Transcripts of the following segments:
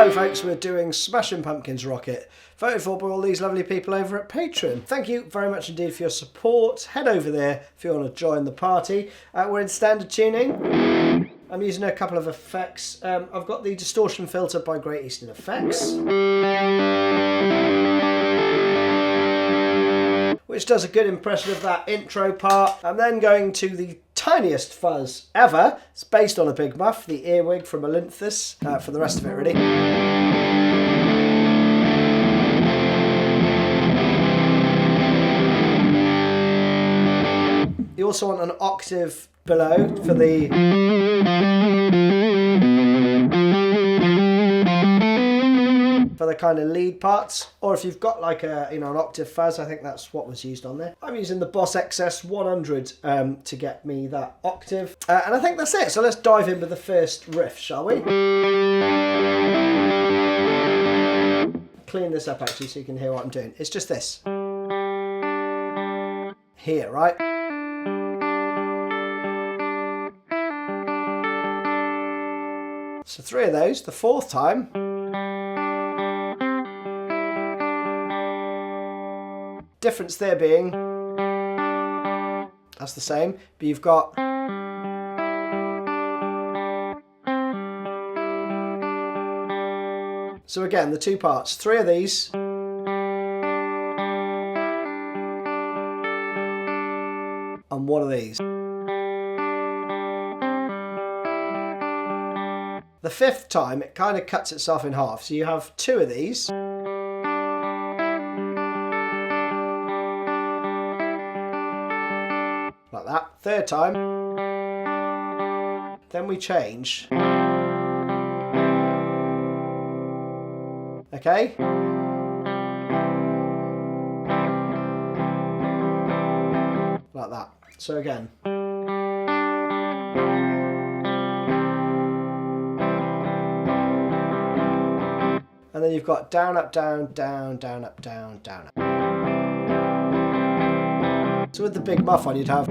Hello folks, we're doing Smashing Pumpkins Rocket, voted for by all these lovely people over at Patreon. Thank you very much indeed for your support. Head over there if you want to join the party. We're in standard tuning. I'm using a couple of effects. I've got the distortion filter by Great Eastern Effects, which does a good impression of that intro part. I'm then going to the tiniest fuzz ever. It's based on a big muff, the earwig from Olynthus, for the rest of it really. You also want an octave below for the kind of lead parts, or if you've got like a an octave fuzz, I think that's what was used on there. I'm using the Boss XS 100 to get me that octave, and I think that's it. So let's dive in with the first riff, shall we? Clean this up actually so you can hear what I'm doing. It's just this here, right? So 3 of those. The 4th time, difference there being that's the same, but you've got so again the 2 parts, 3 of these and 1 of these. The 5th time it kind of cuts itself in half, so you have 2 of these like that. 3rd time, then we change. Okay? Like that. So again. And then you've got down, up, down, down, down, up, down, down, up. So with the big muff on, you'd have.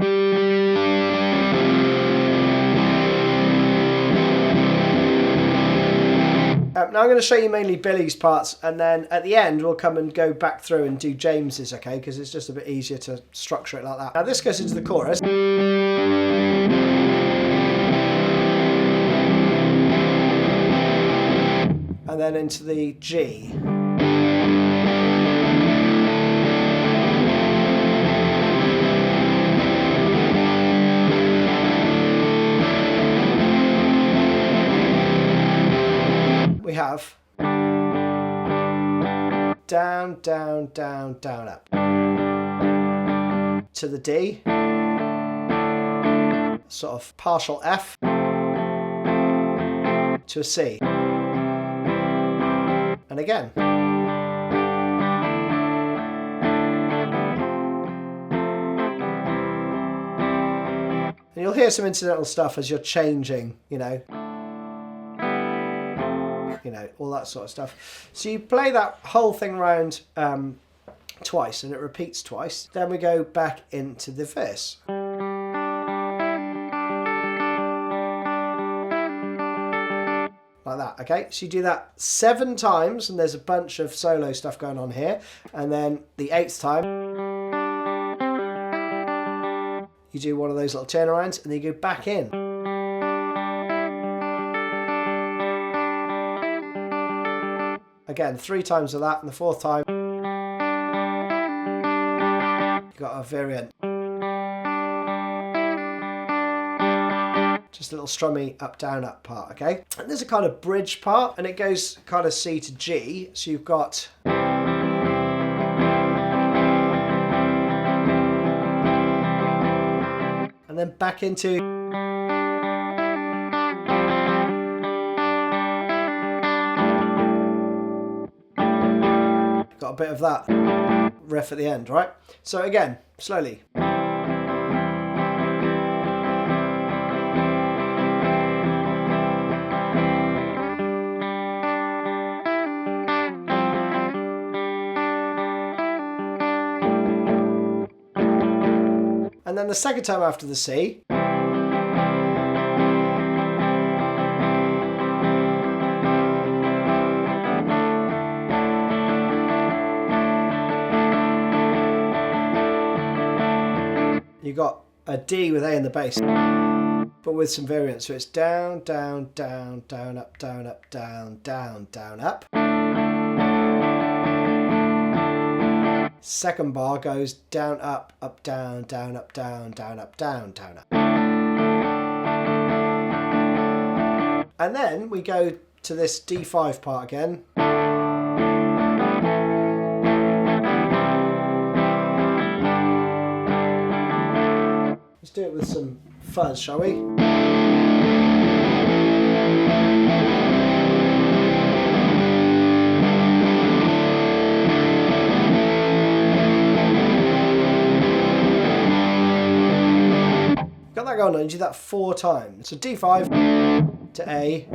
Now I'm going to show you mainly Billy's parts, and then at the end we'll come and go back through and do James's, okay? Because it's just a bit easier to structure it like that. Now this goes into the chorus. And then into the G. We have down, down, down, down, up to the D, sort of partial F to a C, and again. And you'll hear some incidental stuff as you're changing, you know, all that sort of stuff. So you play that whole thing round twice, and it repeats twice. Then we go back into the verse. Like that, okay? So you do that 7 times, and there's a bunch of solo stuff going on here. And then the 8th time, you do one of those little turnarounds, and then you go back in. Again, 3 times of that, and the 4th time, you've got a variant. Just a little strummy up, down, up part, okay? And there's a kind of bridge part, and it goes kind of C to G, so you've got... and then back into... got a bit of that riff at the end, right? So again, slowly. And then the second time after the C, you got a D with A in the bass, but with some variants. So it's down, down, down, down, up, down, up, down, down, down, up. Second bar goes down, up, down, down, up, down, down, up, down, down, up. And then we go to this D5 part again. Let's do it with some fuzz, shall we? Got that going on, you do that 4 times. So D5 to A,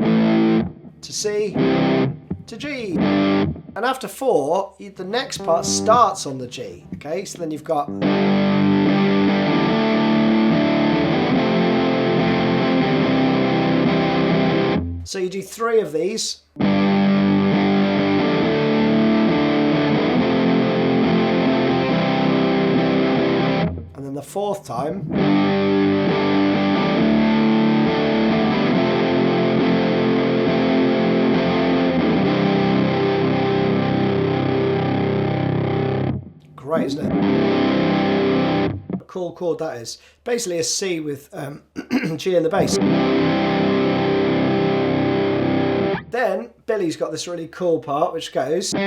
to C, to G. And after 4, the next part starts on the G. Okay, so then you've got... So you do 3 of these. And then the 4th time. Great, isn't it? A cool chord that is. Basically a C with G in the bass. Then Billy's got this really cool part which goes. Let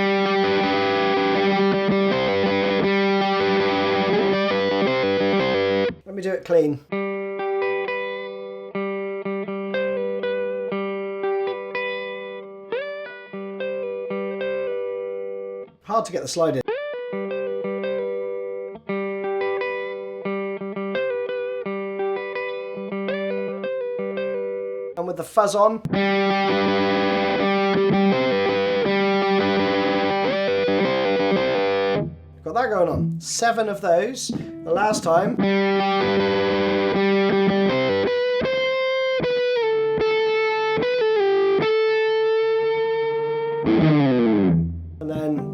me do it clean. Hard to get the slide in. And with the fuzz on. Got that going on. 7 of those. The last time. And then.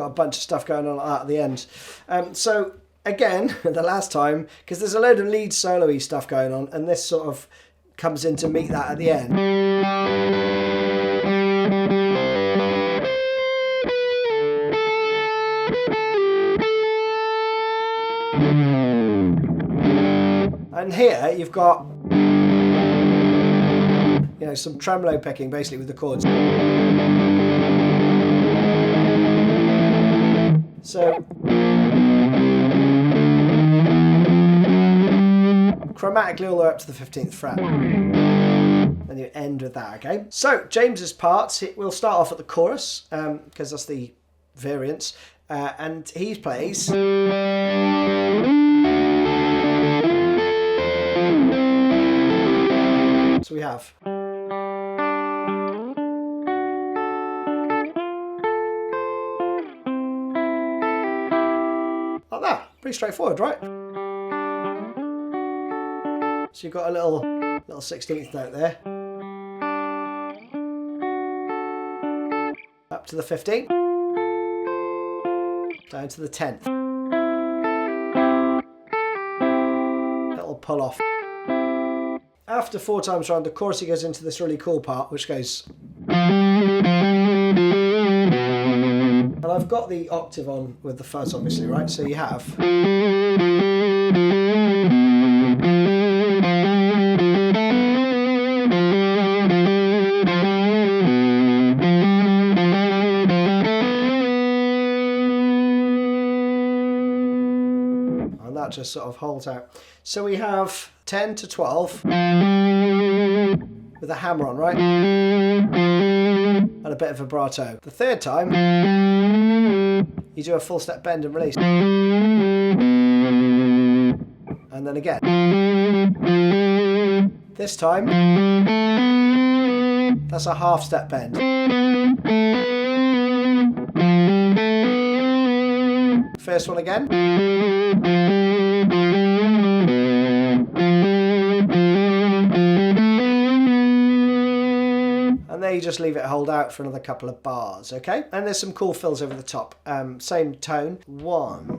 A bunch of stuff going on like that at the end. So again, the last time, because there's a load of lead solo-y stuff going on, and this sort of comes in to meet that at the end. And here you've got, you know, some tremolo picking basically with the chords. So, chromatically all the way up to the 15th fret. Then you end with that, okay? So, James's parts, we'll start off at the chorus, because that's the variance, and he plays. So we have. Like that. Pretty straightforward, right? So you've got a little 16th note there. Up to the 15th. Down to the 10th. That'll pull off. After 4 times round the chorus, he goes into this really cool part, which goes. And I've got the octave on with the fuzz, obviously, right? So you have. And that just sort of holds out. So we have 10 to 12 with a hammer on, right? And a bit of vibrato. The 3rd time, you do a full step bend and release. And then again. This time, that's a half step bend. First one again. you just leave it hold out for another couple of bars, okay? And there's some cool fills over the top. Same tone. 1.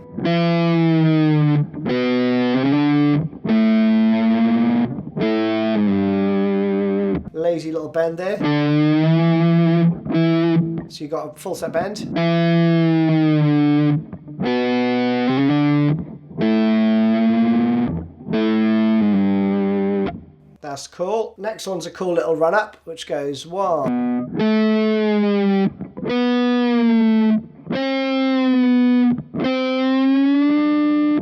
Lazy little bend there. So you got a full set bend. That's cool. Next one's a cool little run up, which goes 1.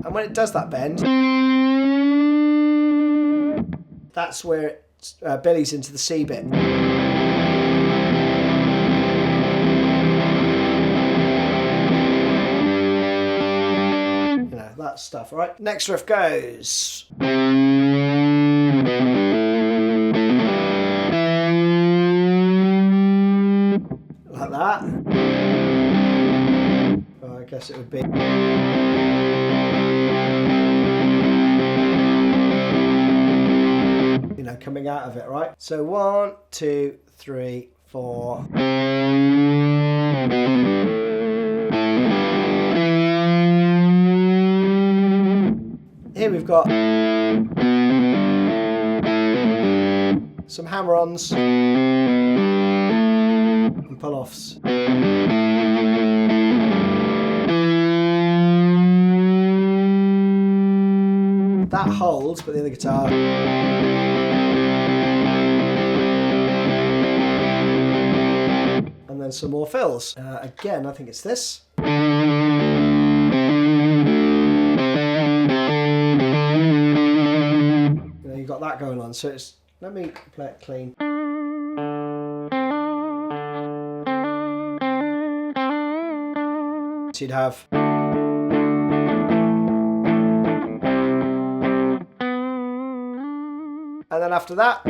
And when it does that bend, that's where it billies into the C bit. You know, that stuff, all right? Next riff goes. Like that. Well, I guess it would be. You know, coming out of it, right? So 1, 2, 3, 4. Here we've got some hammer-ons and pull-offs. That holds, but the other guitar. And then some more fills. Again, I think it's this. You know, you got that going on. So it's, let me play it clean. So you'd have. And then after that,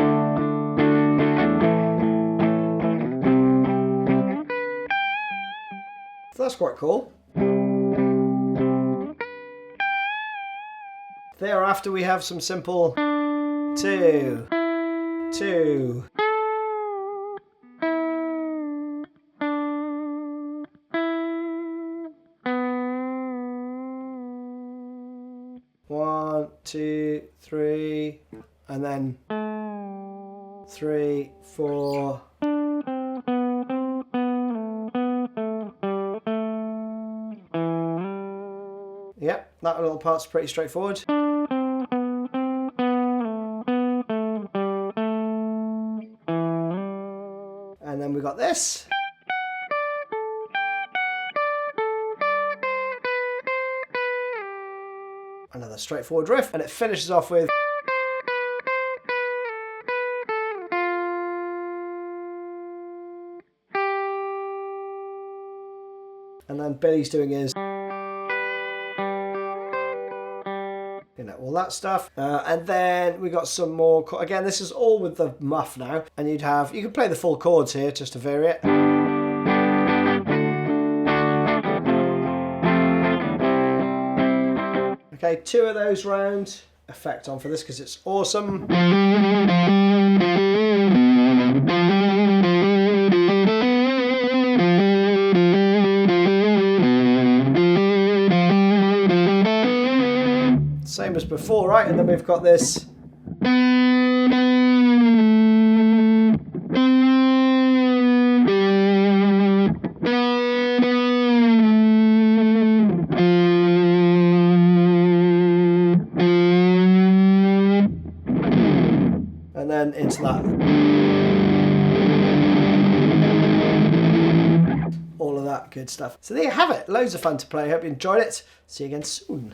so that's quite cool. Thereafter we have some simple 2, 2. One, 2, 3. And then 3, 4. Yep, that little part's pretty straightforward. And then we got this. Another straightforward riff, and it finishes off with. And then Billy's doing his, you know, all that stuff. And then we got some more, again, this is all with the muff now. And you'd have, you could play the full chords here just to vary it. Okay, 2 of those round. Effect on for this because it's awesome. Same as before, right? And then we've got this. And then into that. All of that good stuff. So there you have it. Loads of fun to play. Hope you enjoyed it. See you again soon.